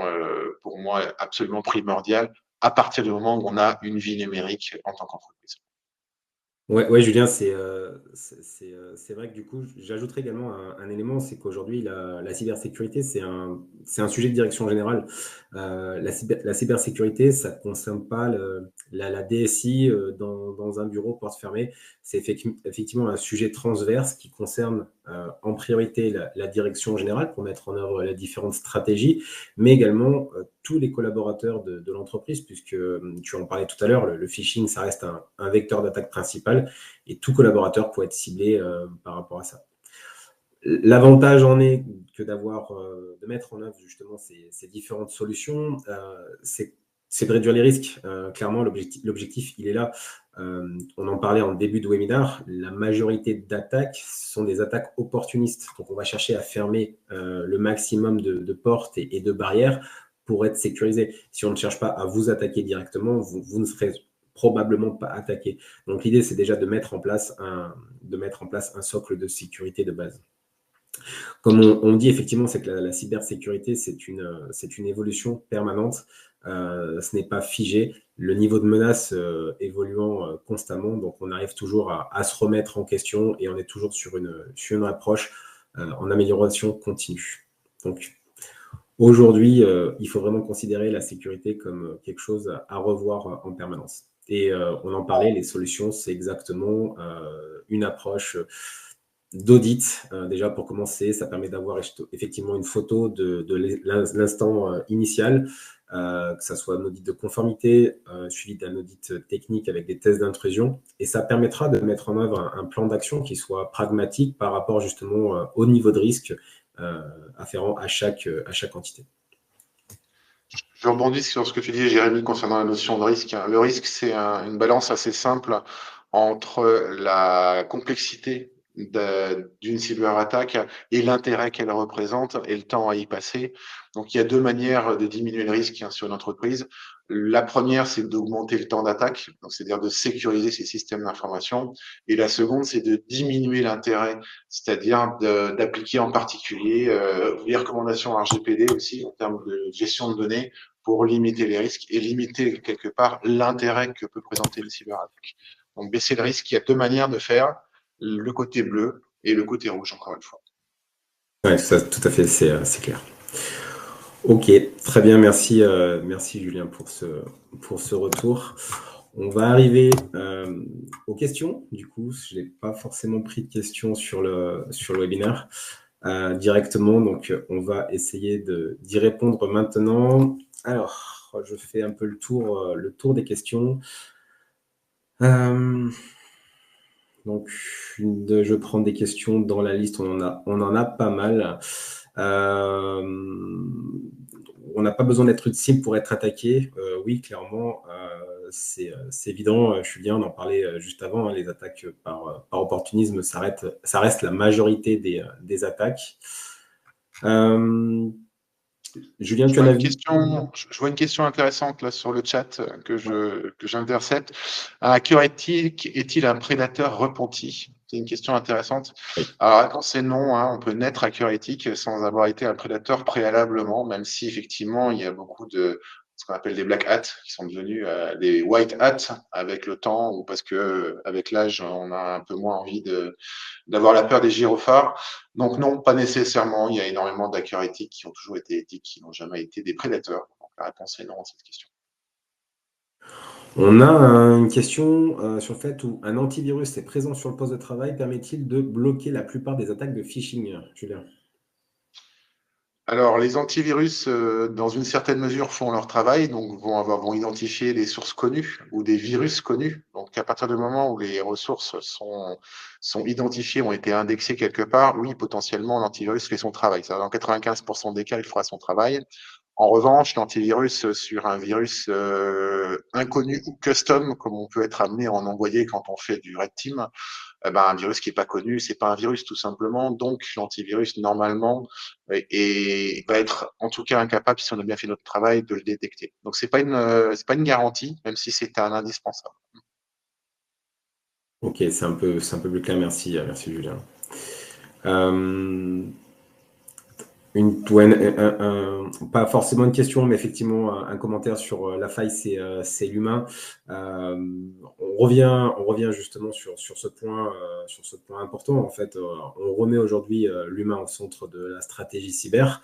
pour moi, absolument primordiales à partir du moment où on a une vie numérique en tant qu'entreprise. Ouais, Julien, c'est vrai que du coup, j'ajouterais également un élément, c'est qu'aujourd'hui, la cybersécurité, c'est un sujet de direction générale. La cybersécurité, ça ne concerne pas la DSI dans un bureau porte fermée. C'est effectivement un sujet transverse qui concerne en priorité la direction générale pour mettre en œuvre les différentes stratégies, mais également tous les collaborateurs de l'entreprise, puisque tu en parlais tout à l'heure, le phishing, ça reste un vecteur d'attaque principal et tout collaborateur peut être ciblé par rapport à ça. L'avantage en est que de mettre en œuvre justement ces différentes solutions, c'est de réduire les risques. Clairement, l'objectif, il est là. On en parlait en début de webinaire. La majorité d'attaques sont des attaques opportunistes. Donc, on va chercher à fermer le maximum de portes et de barrières pour être sécurisé. Si on ne cherche pas à vous attaquer directement, vous ne serez probablement pas attaqué. Donc, l'idée, c'est déjà de mettre en place un socle de sécurité de base. Comme on dit effectivement, c'est que la cybersécurité, c'est une évolution permanente. Ce n'est pas figé. Le niveau de menace évoluant constamment, donc on arrive toujours à se remettre en question et on est toujours sur une approche en amélioration continue. Donc aujourd'hui, il faut vraiment considérer la sécurité comme quelque chose à revoir en permanence. Et on en parlait, les solutions, c'est exactement une approche d'audit. Déjà, pour commencer, ça permet d'avoir effectivement une photo de l'instant initial, que ça soit un audit de conformité, suivi d'un audit technique avec des tests d'intrusion. Et ça permettra de mettre en œuvre un plan d'action qui soit pragmatique par rapport justement au niveau de risque afférent à chaque entité. Je rebondis sur ce que tu dis, Jérémy, concernant la notion de risque. Le risque, c'est une balance assez simple entre la complexité d'une cyberattaque et l'intérêt qu'elle représente et le temps à y passer. Donc, il y a deux manières de diminuer le risque sur une entreprise. La première, c'est d'augmenter le temps d'attaque, donc c'est-à-dire de sécuriser ces systèmes d'information. Et la seconde, c'est de diminuer l'intérêt, c'est-à-dire d'appliquer en particulier les recommandations RGPD aussi en termes de gestion de données pour limiter les risques et limiter quelque part l'intérêt que peut présenter une cyberattaque. Donc baisser le risque, il y a deux manières de faire, le côté bleu et le côté rouge, encore une fois. Oui, tout à fait, c'est clair. Ok, très bien, merci, merci Julien pour ce retour. On va arriver aux questions. Du coup, je n'ai pas forcément pris de questions sur le webinaire directement, donc on va essayer d'y répondre maintenant. Alors, je fais un peu le tour des questions. Donc, je prends des questions dans la liste, on en a pas mal. On n'a pas besoin d'être une cible pour être attaqué. Oui, clairement, c'est évident. Julien, on en parlait juste avant, hein, les attaques par opportunisme, ça reste la majorité des attaques. Julien, tu as un avis? Je vois une question intéressante là sur le chat que j'intercepte. Un hacker est-il un prédateur repenti? C'est une question intéressante. Oui. Alors, la réponse est non, hein. On peut naître hacker éthique sans avoir été un prédateur préalablement, même si effectivement il y a beaucoup de ce qu'on appelle des black hats qui sont devenus des white hats avec le temps ou parce que avec l'âge on a un peu moins envie d'avoir la peur des gyrophares. Donc non, pas nécessairement. Il y a énormément d'hackers éthiques qui ont toujours été éthiques, qui n'ont jamais été des prédateurs. Donc la réponse est non à cette question. On a une question sur le fait où un antivirus est présent sur le poste de travail, permet-il de bloquer la plupart des attaques de phishing, Julien? Alors, les antivirus, dans une certaine mesure, font leur travail, donc vont identifier des sources connues ou des virus connus. Donc, à partir du moment où les ressources sont identifiées, ont été indexées quelque part, oui, potentiellement, l'antivirus fait son travail. Ça, dans 95% des cas, il fera son travail. En revanche, l'antivirus sur un virus inconnu ou custom, comme on peut être amené à en envoyer quand on fait du red team, eh ben, un virus qui n'est pas connu, c'est pas un virus tout simplement. Donc l'antivirus normalement va être en tout cas incapable, si on a bien fait notre travail, de le détecter. Donc c'est pas une garantie, même si c'est un indispensable. Ok, c'est un peu plus clair, merci Julien. Pas forcément une question, mais effectivement un commentaire sur la faille, c'est l'humain. On revient justement sur ce point important. En fait, on remet aujourd'hui l'humain au centre de la stratégie cyber.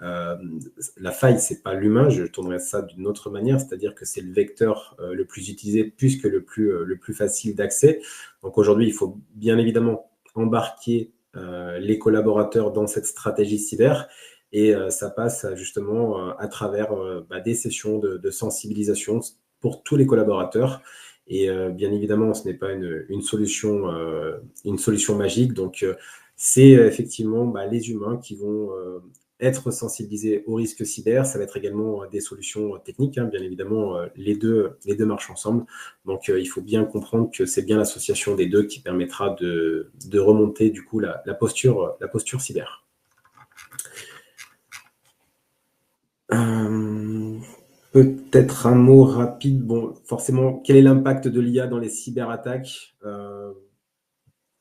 La faille, c'est pas l'humain. Je tournerai ça d'une autre manière, c'est-à-dire que c'est le vecteur le plus utilisé, puisque le plus facile d'accès. Donc aujourd'hui, il faut bien évidemment embarquer les collaborateurs dans cette stratégie cyber. Et ça passe justement à travers des sessions de sensibilisation pour tous les collaborateurs. Et bien évidemment, ce n'est pas une solution magique. Donc, c'est effectivement les humains qui vont être sensibilisés au risque cyber. Ça va être également des solutions techniques. Hein, bien évidemment, les deux marchent ensemble. Donc, il faut bien comprendre que c'est bien l'association des deux qui permettra de remonter du coup la posture cyber. Peut-être un mot rapide. Bon, forcément, quel est l'impact de l'IA dans les cyberattaques?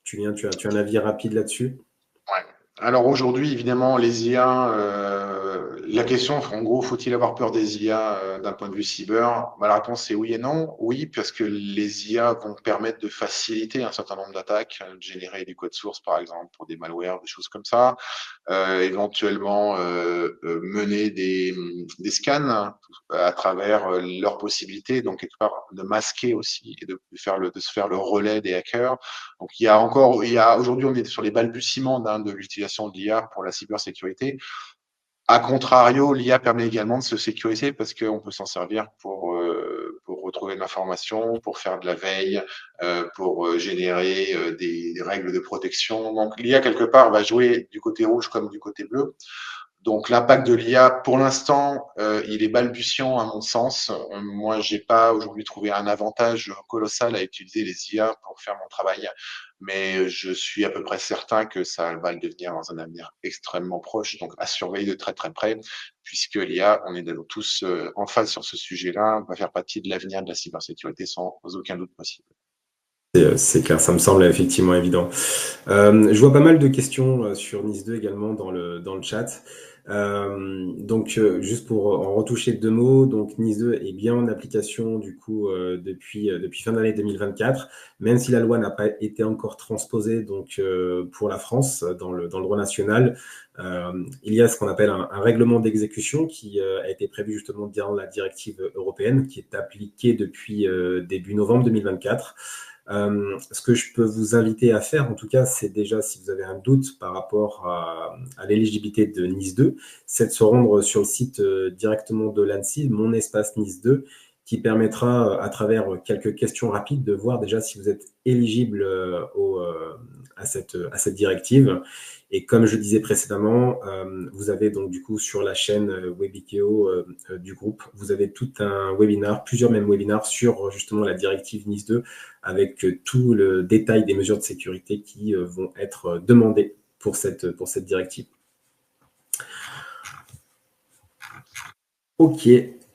Julien, tu as un avis rapide là-dessus? Ouais. Alors aujourd'hui, évidemment, les IA, la question, en gros, faut-il avoir peur des IA d'un point de vue cyber? Bah, la réponse est oui et non. Oui, parce que les IA vont permettre de faciliter un certain nombre d'attaques, de générer du code source, par exemple, pour des malwares, des choses comme ça, éventuellement mener des scans à travers leurs possibilités, donc quelque part de masquer aussi et de se faire le relais des hackers. Donc aujourd'hui, on est sur les balbutiements de l'utilisation de l'IA pour la cybersécurité. A contrario, l'IA permet également de se sécuriser parce qu'on peut s'en servir pour retrouver de l'information, pour faire de la veille, pour générer des règles de protection. Donc l'IA, quelque part, va jouer du côté rouge comme du côté bleu. Donc l'impact de l'IA, pour l'instant, il est balbutiant à mon sens. Moi, j'ai pas aujourd'hui trouvé un avantage colossal à utiliser les IA pour faire mon travail, mais je suis à peu près certain que ça va le devenir dans un avenir extrêmement proche, donc à surveiller de très très près, puisque l'IA, on est tous en phase sur ce sujet-là, va faire partie de l'avenir de la cybersécurité sans aucun doute possible. C'est clair, ça me semble effectivement évident. Je vois pas mal de questions sur NIS 2 également dans le chat. Donc, juste pour en retoucher 2 mots, donc NIS 2 est bien en application du coup depuis fin d'année 2024, même si la loi n'a pas été encore transposée donc pour la France dans le droit national. Il y a ce qu'on appelle un règlement d'exécution qui a été prévu justement dans la directive européenne, qui est appliquée depuis début novembre 2024. Ce que je peux vous inviter à faire, en tout cas, c'est déjà, si vous avez un doute par rapport à l'éligibilité de NIS 2, c'est de se rendre sur le site directement de l'ANSSI, Mon Espace NIS 2, qui permettra, à travers quelques questions rapides, de voir déjà si vous êtes éligible à cette directive. Et comme je disais précédemment, vous avez donc du coup sur la chaîne Webikeo du groupe, vous avez tout un webinar, plusieurs même webinars sur justement la directive NIS 2 avec tout le détail des mesures de sécurité qui vont être demandées pour cette directive. Ok,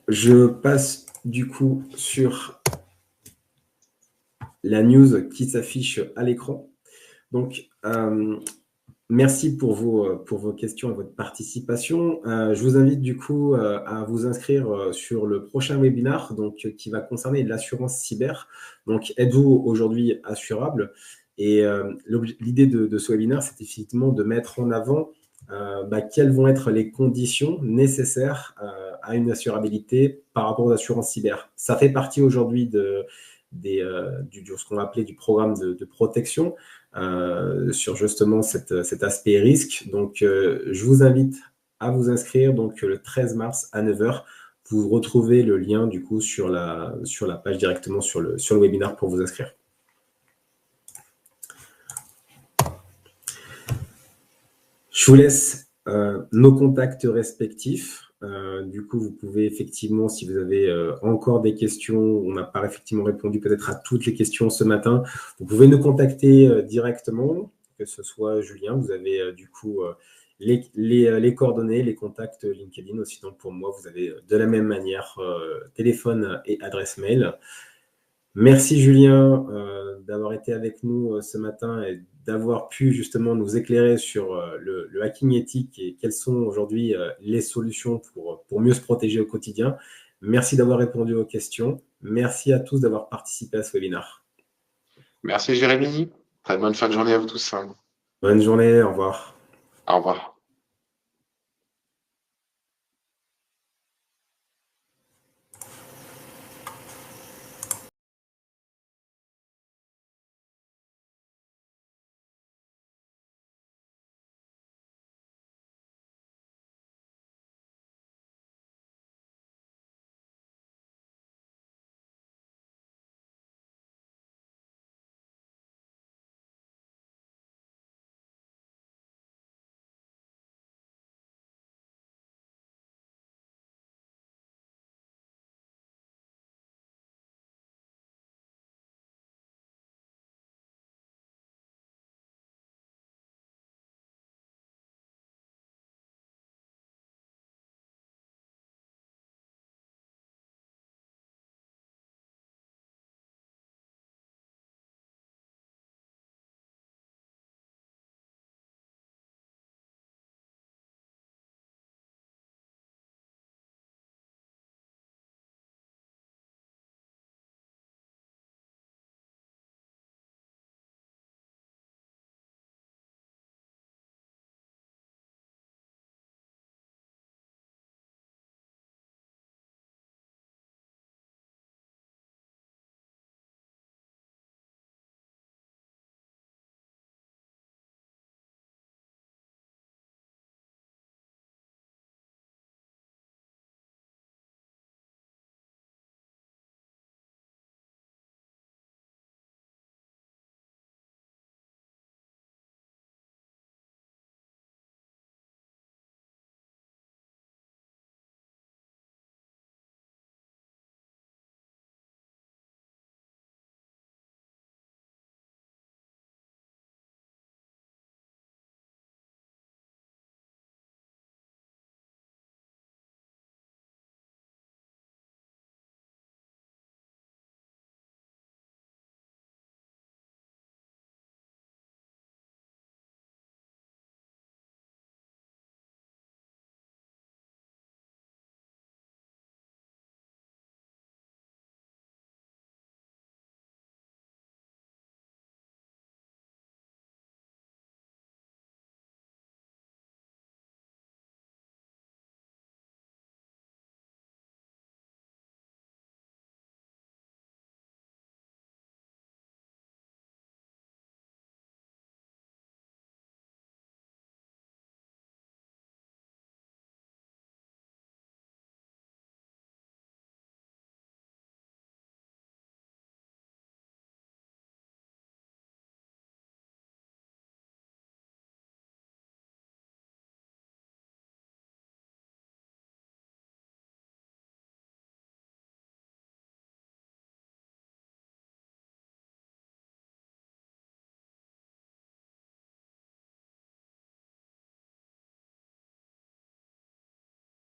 je passe du coup sur la news qui s'affiche à l'écran. Donc, merci pour vos questions et votre participation. Je vous invite du coup à vous inscrire sur le prochain webinaire donc, qui va concerner l'assurance cyber. Donc, êtes-vous aujourd'hui assurable? Et l'idée de ce webinaire, c'est effectivement de mettre en avant quelles vont être les conditions nécessaires à une assurabilité par rapport aux assurances cyber. Ça fait partie aujourd'hui de ce qu'on va appeler du programme de protection sur justement cet aspect risque. Donc, je vous invite à vous inscrire donc, le 13 mars à 9h. Vous retrouvez le lien du coup sur la page directement sur le webinaire pour vous inscrire. Je vous laisse nos contacts respectifs. Du coup, vous pouvez effectivement, si vous avez encore des questions, on n'a pas effectivement répondu peut-être à toutes les questions ce matin, vous pouvez nous contacter directement, que ce soit Julien, vous avez du coup les coordonnées, les contacts LinkedIn aussi. Donc pour moi, vous avez de la même manière téléphone et adresse mail. Merci Julien d'avoir été avec nous ce matin et d'avoir pu justement nous éclairer sur le hacking éthique et quelles sont aujourd'hui les solutions pour mieux se protéger au quotidien. Merci d'avoir répondu aux questions. Merci à tous d'avoir participé à ce webinaire. Merci Jérémy. Très bonne fin de journée à vous tous. Bonne journée, au revoir. Au revoir.